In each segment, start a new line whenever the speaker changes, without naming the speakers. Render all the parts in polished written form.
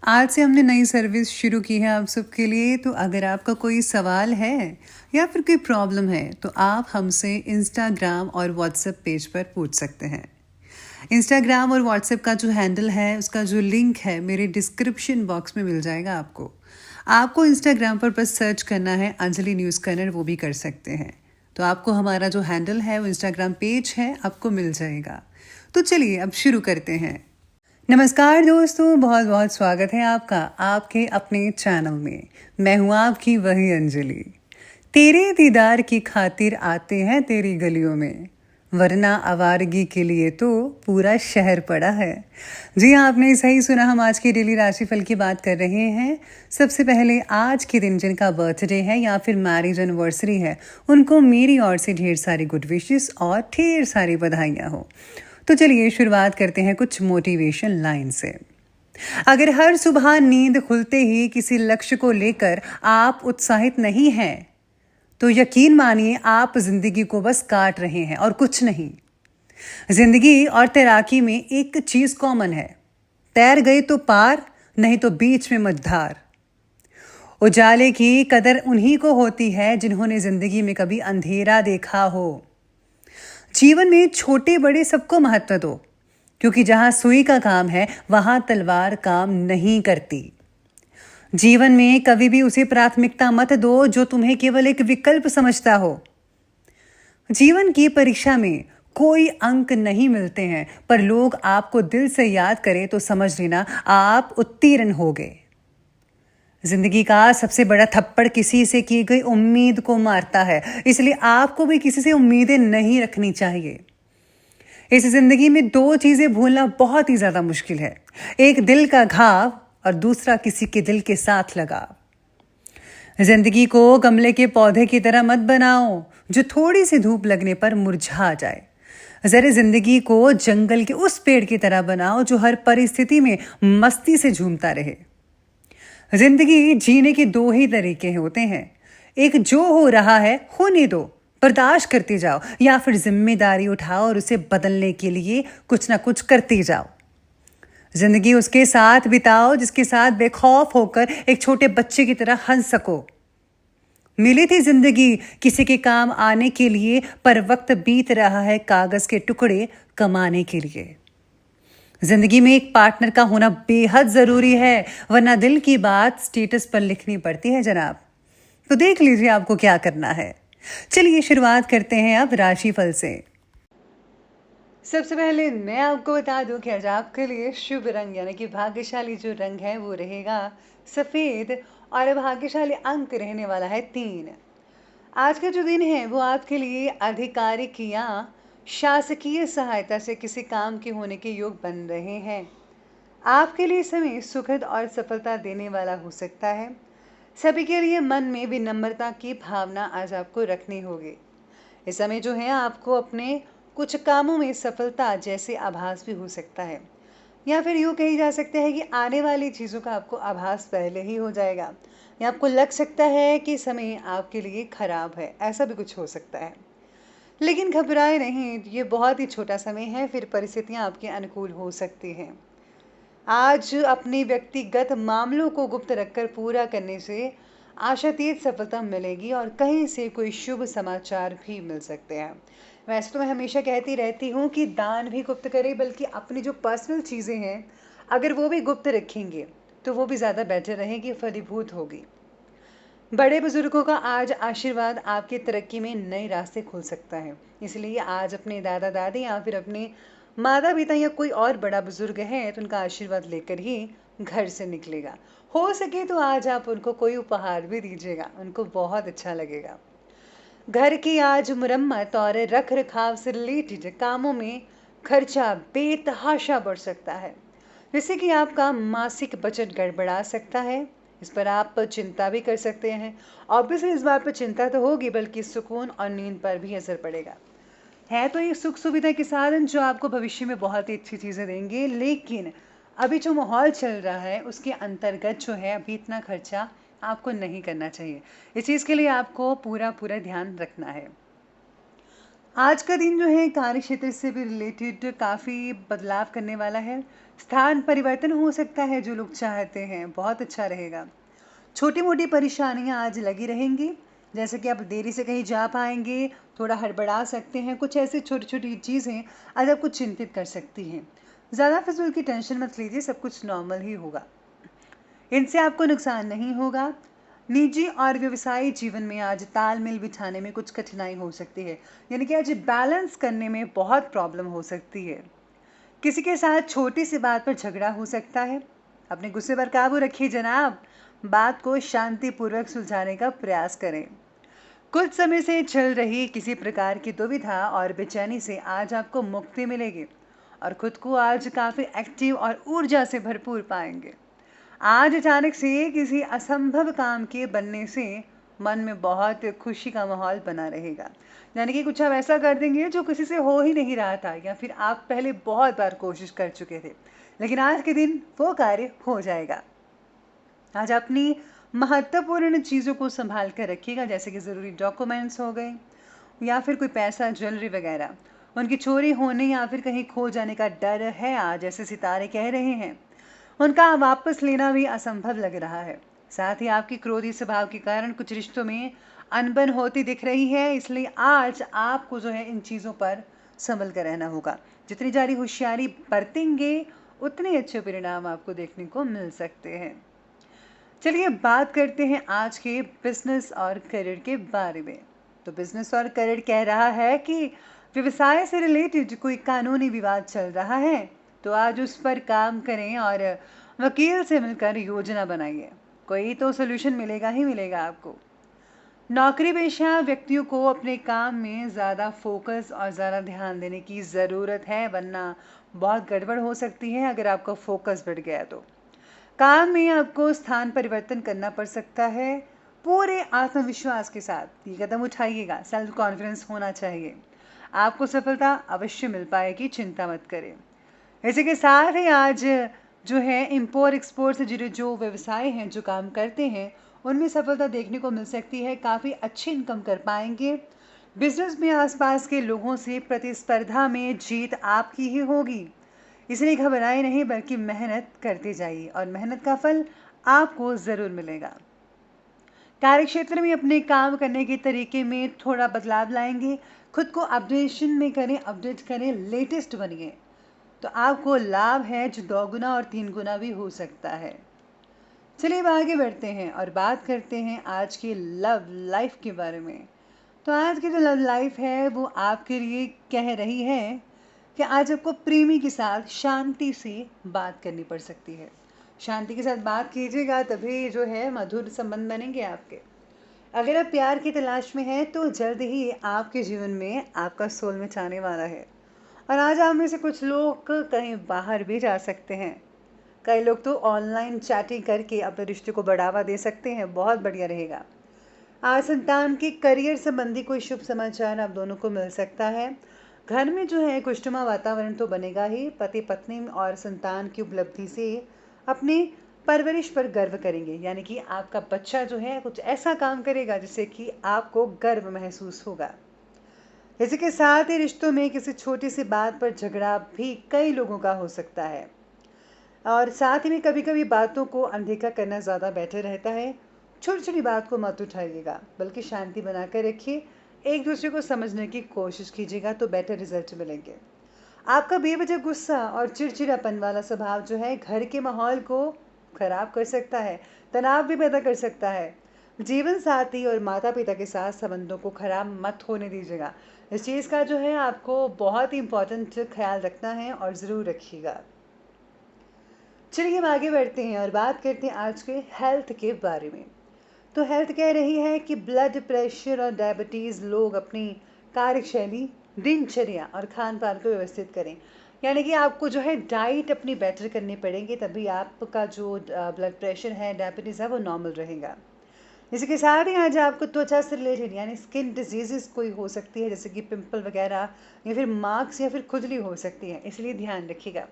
आज से हमने नई सर्विस शुरू की है आप सबके लिए। तो अगर आपका कोई सवाल है या फिर कोई प्रॉब्लम है तो आप हमसे इंस्टाग्राम और व्हाट्सएप पेज पर पूछ सकते हैं। इंस्टाग्राम और व्हाट्सएप का जो हैंडल है उसका जो लिंक है मेरे डिस्क्रिप्शन बॉक्स में मिल जाएगा आपको। आपको इंस्टाग्राम पर बस सर्च करना है अंजलि न्यूज़ कॉर्नर, वो भी कर सकते हैं। तो आपको हमारा जो हैंडल है वो इंस्टाग्राम पेज है, आपको मिल जाएगा। तो चलिए अब शुरू करते हैं। नमस्कार दोस्तों, बहुत बहुत स्वागत है आपका आपके अपने चैनल में। मैं हूँ आपकी वही अंजलि। तेरे दीदार की खातिर आते हैं तेरी गलियों में, वरना आवारगी के लिए तो पूरा शहर पड़ा है। जी हाँ, आपने सही सुना। हम आज की डेली राशिफल की बात कर रहे हैं। सबसे पहले आज के दिन जिनका बर्थडे है या फिर मैरिज एनिवर्सरी है, उनको मेरी ओर से ढेर सारी गुड विशेस और ढेर सारी बधाइयाँ हो। तो चलिए शुरुआत करते हैं कुछ मोटिवेशन लाइन से। अगर हर सुबह नींद खुलते ही किसी लक्ष्य को लेकर आप उत्साहित नहीं हैं, तो यकीन मानिए आप जिंदगी को बस काट रहे हैं और कुछ नहीं। जिंदगी और तैराकी में एक चीज कॉमन है, तैर गए तो पार, नहीं तो बीच में मझधार। उजाले की कदर उन्हीं को होती है जिन्होंने जिंदगी में कभी अंधेरा देखा हो। जीवन में छोटे बड़े सबको महत्व दो, क्योंकि जहां सुई का काम है वहां तलवार काम नहीं करती। जीवन में कभी भी उसे प्राथमिकता मत दो जो तुम्हें केवल एक विकल्प समझता हो। जीवन की परीक्षा में कोई अंक नहीं मिलते हैं, पर लोग आपको दिल से याद करें तो समझ लेना आप उत्तीर्ण हो गए। जिंदगी का सबसे बड़ा थप्पड़ किसी से की गई उम्मीद को मारता है, इसलिए आपको भी किसी से उम्मीदें नहीं रखनी चाहिए। इस जिंदगी में दो चीजें भूलना बहुत ही ज्यादा मुश्किल है, एक दिल का घाव और दूसरा किसी के दिल के साथ लगाव। जिंदगी को गमले के पौधे की तरह मत बनाओ जो थोड़ी सी धूप लगने पर मुरझा जाए। जरा जिंदगी को जंगल के उस पेड़ की तरह बनाओ जो हर परिस्थिति में मस्ती से झूमता रहे। जिंदगी जीने के दो ही तरीके होते हैं, एक जो हो रहा है होने दो, बर्दाश्त करते जाओ, या फिर जिम्मेदारी उठाओ और उसे बदलने के लिए कुछ ना कुछ करते जाओ। जिंदगी उसके साथ बिताओ जिसके साथ बेखौफ होकर एक छोटे बच्चे की तरह हंस सको। मिली थी जिंदगी किसी के काम आने के लिए, पर वक्त बीत रहा है कागज के टुकड़े कमाने के लिए। जिंदगी में एक पार्टनर का होना बेहद जरूरी है, वरना दिल की बात स्टेटस पर लिखनी पड़ती है जनाब। तो देख लीजिए आपको क्या करना है। चलिए शुरुआत करते हैं अब राशिफल से। सबसे पहले मैं आपको बता दूं कि आज आपके लिए शुभ रंग यानी कि भाग्यशाली जो रंग है वो रहेगा सफेद, और भाग्यशाली अंक रहने वाला है 3। आज का जो दिन है वो आपके लिए आधिकारिक या शासकीय सहायता से किसी काम के होने के योग बन रहे हैं। आपके लिए समय सुखद और सफलता देने वाला हो सकता है। सभी के लिए मन में विनम्रता की भावना आज आपको रखनी होगी। इस समय जो है आपको अपने कुछ कामों में सफलता जैसे आभास भी हो सकता है, या फिर यूँ कही जा सकता है कि आने वाली चीज़ों का आपको आभास पहले ही हो जाएगा, या आपको लग सकता है कि समय आपके लिए खराब है, ऐसा भी कुछ हो सकता है। लेकिन घबराए नहीं, ये बहुत ही छोटा समय है, फिर परिस्थितियाँ आपके अनुकूल हो सकती हैं। आज अपने व्यक्तिगत मामलों को गुप्त रखकर पूरा करने से आशातीत सफलता मिलेगी और कहीं से कोई शुभ समाचार भी मिल सकते हैं। वैसे तो मैं हमेशा कहती रहती हूँ कि दान भी गुप्त करें, बल्कि अपनी जो पर्सनल चीज़ें हैं अगर वो भी गुप्त रखेंगे तो वो भी ज़्यादा बेटर रहेगी, फलीभूत होगी। बड़े बुजुर्गों का आज आशीर्वाद आपकी तरक्की में नए रास्ते खोल सकता है, इसलिए आज अपने दादा दादी या फिर अपने माता पिता या कोई और बड़ा बुजुर्ग है तो उनका आशीर्वाद लेकर ही घर से निकलेगा। हो सके तो आज आप उनको कोई उपहार भी दीजिएगा, उनको बहुत अच्छा लगेगा। घर की आज मुरम्मत और रख रखाव से रिलेटेड कामों में खर्चा बेतहाशा बढ़ सकता है, जिससे कि आपका मासिक बजट गड़बड़ा सकता है। इस पर आप चिंता भी कर सकते हैं। ऑब्वियसली इस बात पर चिंता तो होगी, बल्कि सुकून और नींद पर भी असर पड़ेगा। है तो ये सुख सुविधा के साधन जो आपको भविष्य में बहुत ही अच्छी चीज़ें देंगे, लेकिन अभी जो माहौल चल रहा है उसके अंतर्गत जो है अभी इतना खर्चा आपको नहीं करना चाहिए। इस चीज़ के लिए आपको पूरा पूरा ध्यान रखना है। आज का दिन जो है कार्य क्षेत्र से भी रिलेटेड काफ़ी बदलाव करने वाला है। स्थान परिवर्तन हो सकता है जो लोग चाहते हैं, बहुत अच्छा रहेगा। छोटी-मोटी परेशानियाँ आज लगी रहेंगी, जैसे कि आप देरी से कहीं जा पाएँगे, थोड़ा हड़बड़ा सकते हैं, कुछ ऐसी छोटी-छोटी चीज़ें आज आपको चिंतित कर सकती हैं। ज़्यादा फ़िज़ूल की टेंशन मत लीजिए, सब कुछ नॉर्मल ही होगा। इनसे आपको नुकसान नहीं होगा। निजी और व्यवसायिक जीवन में आज तालमेल बिठाने में कुछ कठिनाई हो सकती है, यानी कि आज बैलेंस करने में बहुत प्रॉब्लम हो सकती है। किसी के साथ छोटी सी बात पर झगड़ा हो सकता है। अपने गुस्से पर काबू रखिए जनाब। बात को शांतिपूर्वक सुलझाने का प्रयास करें। कुछ समय से चल रही किसी प्रकार की दुविधा और बेचैनी से आज आपको मुक्ति मिलेगी और खुद को आज काफ़ी एक्टिव और ऊर्जा से भरपूर पाएंगे। आज अचानक से किसी असंभव काम के बनने से मन में बहुत खुशी का माहौल बना रहेगा, यानी कि कुछ आप ऐसा कर देंगे जो किसी से हो ही नहीं रहा था या फिर आप पहले बहुत बार कोशिश कर चुके थे, लेकिन आज के दिन वो कार्य हो जाएगा। आज अपनी महत्वपूर्ण चीज़ों को संभाल कर रखिएगा, जैसे कि ज़रूरी डॉक्यूमेंट्स हो गए या फिर कोई पैसा ज्वेलरी वगैरह, उनकी चोरी होने या फिर कहीं खो जाने का डर है आज, जैसे सितारे कह रहे हैं। उनका वापस लेना भी असंभव लग रहा है। साथ ही आपकी क्रोधी स्वभाव के कारण कुछ रिश्तों में अनबन होती दिख रही है, इसलिए आज आपको जो है इन चीज़ों पर संभल कर रहना होगा। जितनी ज़्यादा होशियारी बरतेंगे उतने अच्छे परिणाम आपको देखने को मिल सकते हैं। चलिए बात करते हैं आज के बिजनेस और करियर के बारे में। तो बिजनेस और करियर कह रहा है कि व्यवसाय से रिलेटेड कोई कानूनी विवाद चल रहा है, तो आज उस पर काम करें और वकील से मिलकर योजना बनाइए। कोई तो सोल्यूशन मिलेगा ही मिलेगा आपको। नौकरी पेशा व्यक्तियों को अपने काम में ज़्यादा फोकस और ज़्यादा ध्यान देने की ज़रूरत है, वरना बहुत गड़बड़ हो सकती है अगर आपका फोकस बढ़ गया तो। काम में आपको स्थान परिवर्तन करना पड़ सकता है। पूरे आत्मविश्वास के साथ ये कदम उठाइएगा, सेल्फ कॉन्फिडेंस होना चाहिए। आपको सफलता अवश्य मिल पाएगी, चिंता मत करें। इसी के साथ ही आज जो है इम्पोर्ट एक्सपोर्ट से जुड़े जो व्यवसाय हैं, जो काम करते हैं, उनमें सफलता देखने को मिल सकती है। काफ़ी अच्छी इनकम कर पाएंगे। बिजनेस में आसपास के लोगों से प्रतिस्पर्धा में जीत आपकी ही होगी, इसलिए घबराए नहीं बल्कि मेहनत करते जाइए और मेहनत का फल आपको ज़रूर मिलेगा। कार्यक्षेत्र में अपने काम करने के तरीके में थोड़ा बदलाव लाएंगे, खुद को अपडेट करें, लेटेस्ट बनिए, तो आपको लाभ है जो 2 गुना और 3 गुना भी हो सकता है। चलिए अब आगे बढ़ते हैं और बात करते हैं आज की लव लाइफ के बारे में। तो आज की जो लव लाइफ है वो आपके लिए कह रही है कि आज आपको प्रेमी के साथ शांति से बात करनी पड़ सकती है। शांति के साथ बात कीजिएगा तभी जो है मधुर संबंध बनेंगे आपके। अगर आप प्यार की तलाश में हैं तो जल्द ही आपके जीवन में आपका सोलमेट आने वाला है। और आज आप में से कुछ लोग कहीं बाहर भी जा सकते हैं। कई लोग तो ऑनलाइन चैटिंग करके अपने रिश्ते को बढ़ावा दे सकते हैं, बहुत बढ़िया रहेगा। आज संतान के करियर संबंधी कोई शुभ समाचार आप दोनों को मिल सकता है। घर में जो है खुशनुमा वातावरण तो बनेगा ही। पति पत्नी और संतान की उपलब्धि से अपनी परवरिश पर गर्व करेंगे, यानी कि आपका बच्चा जो है कुछ ऐसा काम करेगा जिससे कि आपको गर्व महसूस होगा। इसी के साथ ही रिश्तों में किसी छोटी सी बात पर झगड़ा भी कई लोगों का हो सकता है और साथ ही में कभी कभी बातों को अनदेखा करना ज़्यादा बेटर रहता है। छोटी छोटी बात को मत उठाइएगा, बल्कि शांति बनाकर रखिए। एक दूसरे को समझने की कोशिश कीजिएगा तो बेटर रिजल्ट मिलेंगे। आपका बेवजह गुस्सा और चिड़चिड़ापन वाला स्वभाव जो है घर के माहौल को खराब कर सकता है, तनाव भी पैदा कर सकता है। जीवन साथी और माता पिता के साथ संबंधों को खराब मत होने दीजिएगा। इस चीज़ का जो है आपको बहुत ही इम्पोर्टेंट ख्याल रखना है और ज़रूर रखिएगा। चलिए हम आगे बढ़ते हैं और बात करते हैं आज के हेल्थ के बारे में। तो हेल्थ कह रही है कि ब्लड प्रेशर और डायबिटीज़ लोग अपनी कार्यशैली, दिनचर्या और खान पान को व्यवस्थित करें, यानी कि आपको जो है डाइट अपनी बेटर करनी पड़ेगी, तभी आपका जो ब्लड प्रेशर है, डायबिटीज़ है, वो नॉर्मल रहेगा। इसी के साथ ही आज आपको त्वचा से रिलेटेड यानी स्किन डिजीज़ कोई हो सकती है, जैसे कि पिंपल वगैरह या फिर मार्क्स या फिर खुजली हो सकती है, इसलिए ध्यान रखिएगा।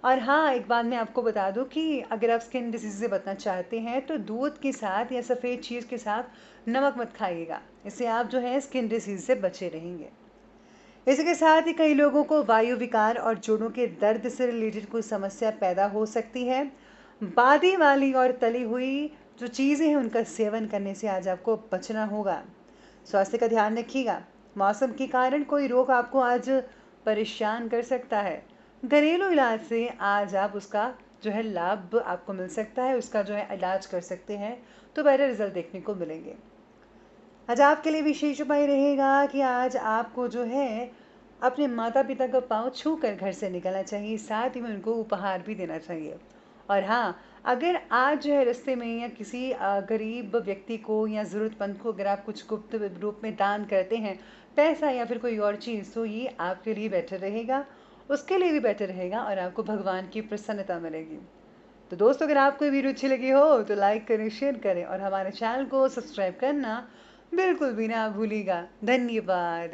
और हाँ, एक बात मैं आपको बता दूं कि अगर आप स्किन डिसीज़ से बचना चाहते हैं तो दूध के साथ या सफ़ेद चीज़ के साथ नमक मत खाइएगा, इससे आप जो है स्किन डिसीज़ से बचे रहेंगे। इसी के साथ ही कई लोगों को वायु विकार और जोड़ों के दर्द से रिलेटेड कोई समस्या पैदा हो सकती है। बादी वाली और तली हुई जो चीज़ें हैं उनका सेवन करने से आज आपको बचना होगा। स्वास्थ्य का ध्यान रखिएगा। मौसम के कारण कोई रोग आपको आज परेशान कर सकता है। घरेलू इलाज से आज आप उसका जो है लाभ आपको मिल सकता है, उसका जो है इलाज कर सकते हैं तो बेहतर रिजल्ट देखने को मिलेंगे। आज आपके लिए विशेष उपाय रहेगा कि आज आपको जो है अपने माता पिता का पाँव छू कर घर से निकलना चाहिए, साथ ही में उनको उपहार भी देना चाहिए। और हाँ, अगर आज जो है रास्ते में या किसी गरीब व्यक्ति को या ज़रूरतमंद को अगर आप कुछ गुप्त रूप में दान करते हैं, पैसा या फिर कोई और चीज़, तो ये आपके लिए बेटर रहेगा, उसके लिए भी बेटर रहेगा और आपको भगवान की प्रसन्नता मिलेगी। तो दोस्तों, अगर आपको ये वीडियो अच्छी लगी हो तो लाइक करें, शेयर करें और हमारे चैनल को सब्सक्राइब करना बिल्कुल भी ना भूलिएगा। धन्यवाद।